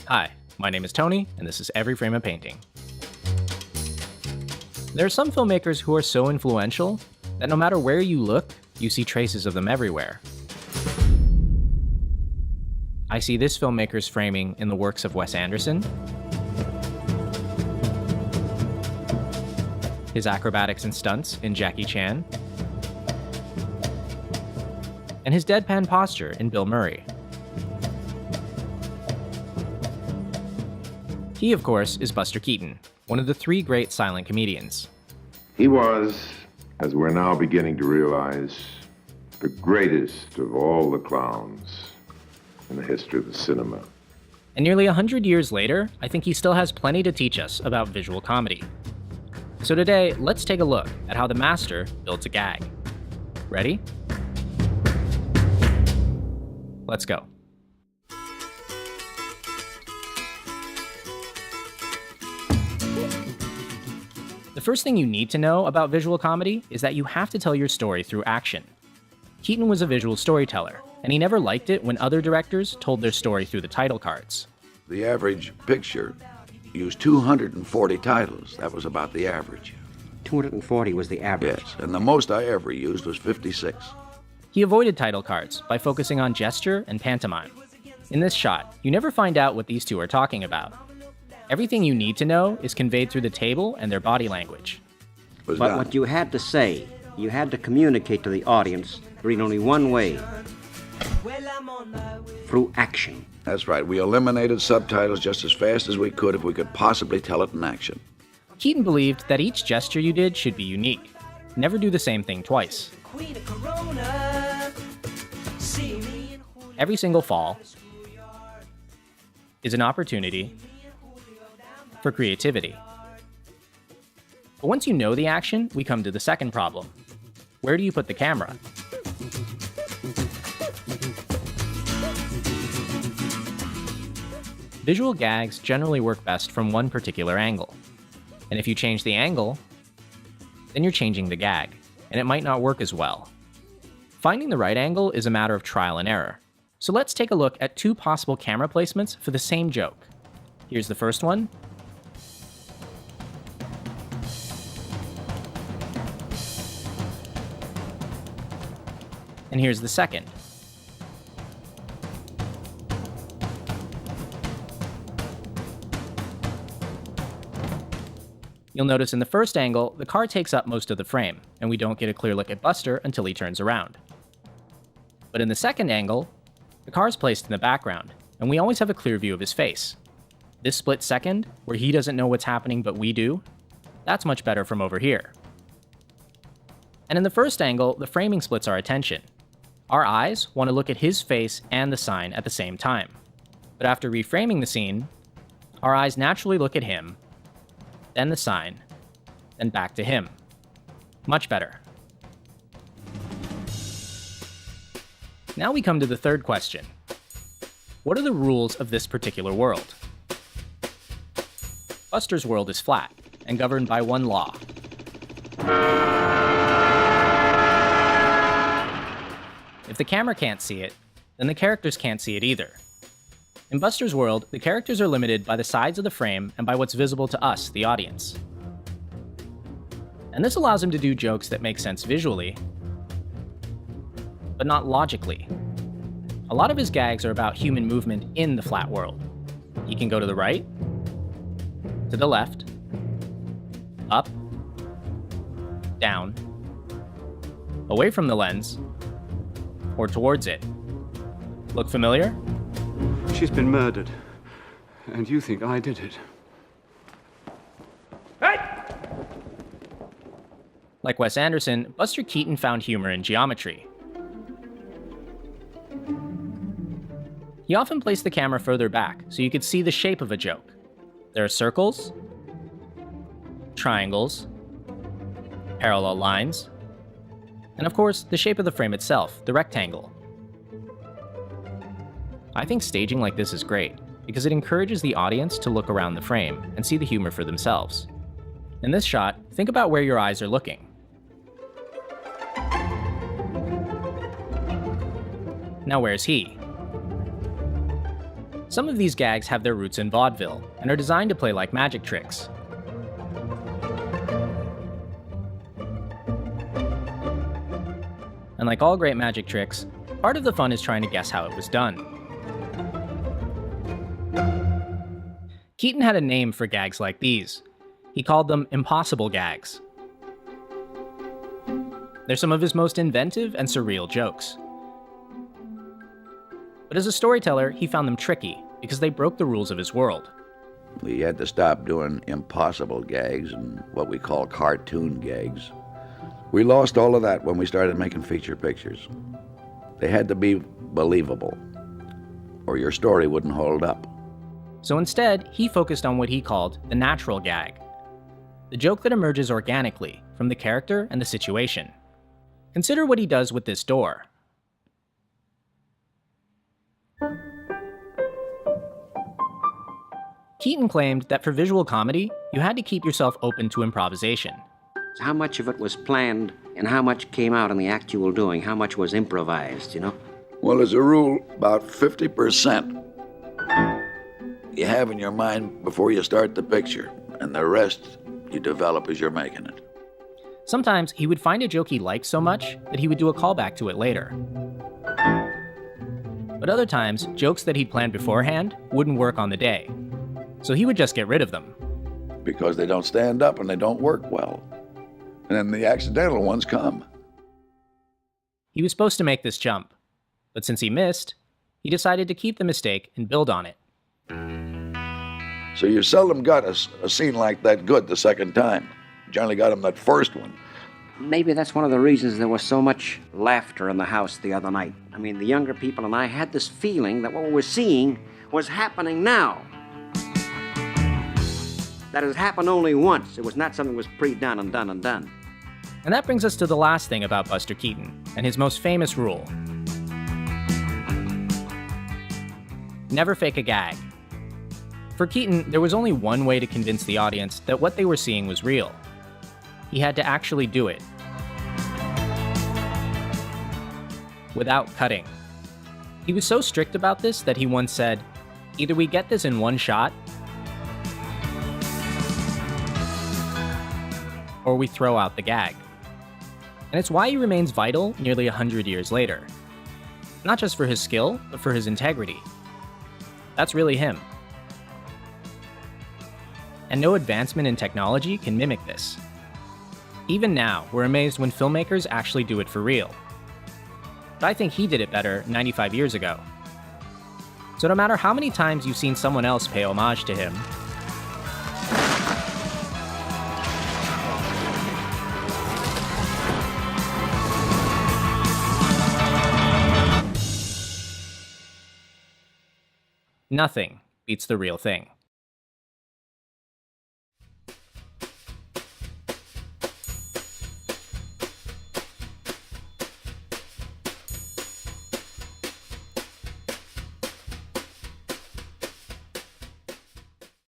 Hi, my name is Tony, and this is Every Frame a Painting. There are some filmmakers who are so influential that no matter where you look, you see traces of them everywhere. I see this filmmaker's framing in the works of Wes Anderson, his acrobatics and stunts in Jackie Chan, and his deadpan posture in Bill Murray. He, of course, is Buster Keaton, one of the three great silent comedians. He was, as we're now beginning to realize, the greatest of all the clowns in the history of the cinema. And nearly 100 years later, I think he still has plenty to teach us about visual comedy. So today, let's take a look at how the master builds a gag. Ready? Let's go. The first thing you need to know about visual comedy is that you have to tell your story through action. Keaton was a visual storyteller, and he never liked it when other directors told their story through the title cards. The average picture used 240 titles. That was about the average. 240 was the average. Yes, and the most I ever used was 56. He avoided title cards by focusing on gesture and pantomime. In this shot, you never find out what these two are talking about. Everything you need to know is conveyed through the table and their body language. But what you had to say, you had to communicate to the audience in only one way. Through action. That's right. We eliminated subtitles just as fast as we could if we could possibly tell it in action. Keaton believed that each gesture you did should be unique. Never do the same thing twice. Every single fall is an opportunity for creativity. But once you know the action, we come to the second problem. Where do you put the camera? Visual gags generally work best from one particular angle. And if you change the angle, then you're changing the gag, and it might not work as well. Finding the right angle is a matter of trial and error. So let's take a look at two possible camera placements for the same joke. Here's the first one. And here's the second. You'll notice in the first angle, the car takes up most of the frame, and we don't get a clear look at Buster until he turns around. But in the second angle, the car's placed in the background, and we always have a clear view of his face. This split second, where he doesn't know what's happening but we do, that's much better from over here. And in the first angle, the framing splits our attention. Our eyes want to look at his face and the sign at the same time. But after reframing the scene, our eyes naturally look at him, then the sign, then back to him. Much better. Now we come to the third question. What are the rules of this particular world? Buster's world is flat and governed by one law. If the camera can't see it, then the characters can't see it either. In Buster's world, the characters are limited by the sides of the frame and by what's visible to us, the audience. And this allows him to do jokes that make sense visually, but not logically. A lot of his gags are about human movement in the flat world. He can go to the right, to the left, up, down, away from the lens, or towards it. Look familiar? She's been murdered, and you think I did it. Hey! Like Wes Anderson, Buster Keaton found humor in geometry. He often placed the camera further back so you could see the shape of a joke. There are circles, triangles, parallel lines, and of course, the shape of the frame itself, the rectangle. I think staging like this is great, because it encourages the audience to look around the frame and see the humor for themselves. In this shot, think about where your eyes are looking. Now where's he? Some of these gags have their roots in vaudeville and are designed to play like magic tricks. And like all great magic tricks, part of the fun is trying to guess how it was done. Keaton had a name for gags like these. He called them impossible gags. They're some of his most inventive and surreal jokes. But as a storyteller, he found them tricky because they broke the rules of his world. We had to stop doing impossible gags and what we call cartoon gags. We lost all of that when we started making feature pictures. They had to be believable, or your story wouldn't hold up. So instead, he focused on what he called the natural gag, the joke that emerges organically from the character and the situation. Consider what he does with this door. Keaton claimed that for visual comedy, you had to keep yourself open to improvisation. How much of it was planned and how much came out in the actual doing? How much was improvised, you know? Well, as a rule, about 50% you have in your mind before you start the picture, and the rest you develop as you're making it. Sometimes he would find a joke he liked so much that he would do a callback to it later. But other times, jokes that he'd planned beforehand wouldn't work on the day, so he would just get rid of them. Because they don't stand up and they don't work well. And then the accidental ones come. He was supposed to make this jump, but since he missed, he decided to keep the mistake and build on it. So you seldom got a scene like that good the second time. You generally got them that first one. Maybe that's one of the reasons there was so much laughter in the house the other night. I mean, the younger people and I had this feeling that what we were seeing was happening now. That it happened only once. It was not something that was pre-done and done and done. And that brings us to the last thing about Buster Keaton, and his most famous rule. Never fake a gag. For Keaton, there was only one way to convince the audience that what they were seeing was real. He had to actually do it. Without cutting. He was so strict about this that he once said, "Either we get this in one shot, or we throw out the gag." And it's why he remains vital nearly 100 years later. Not just for his skill, but for his integrity. That's really him. And no advancement in technology can mimic this. Even now, we're amazed when filmmakers actually do it for real. But I think he did it better 95 years ago. So no matter how many times you've seen someone else pay homage to him, nothing beats the real thing.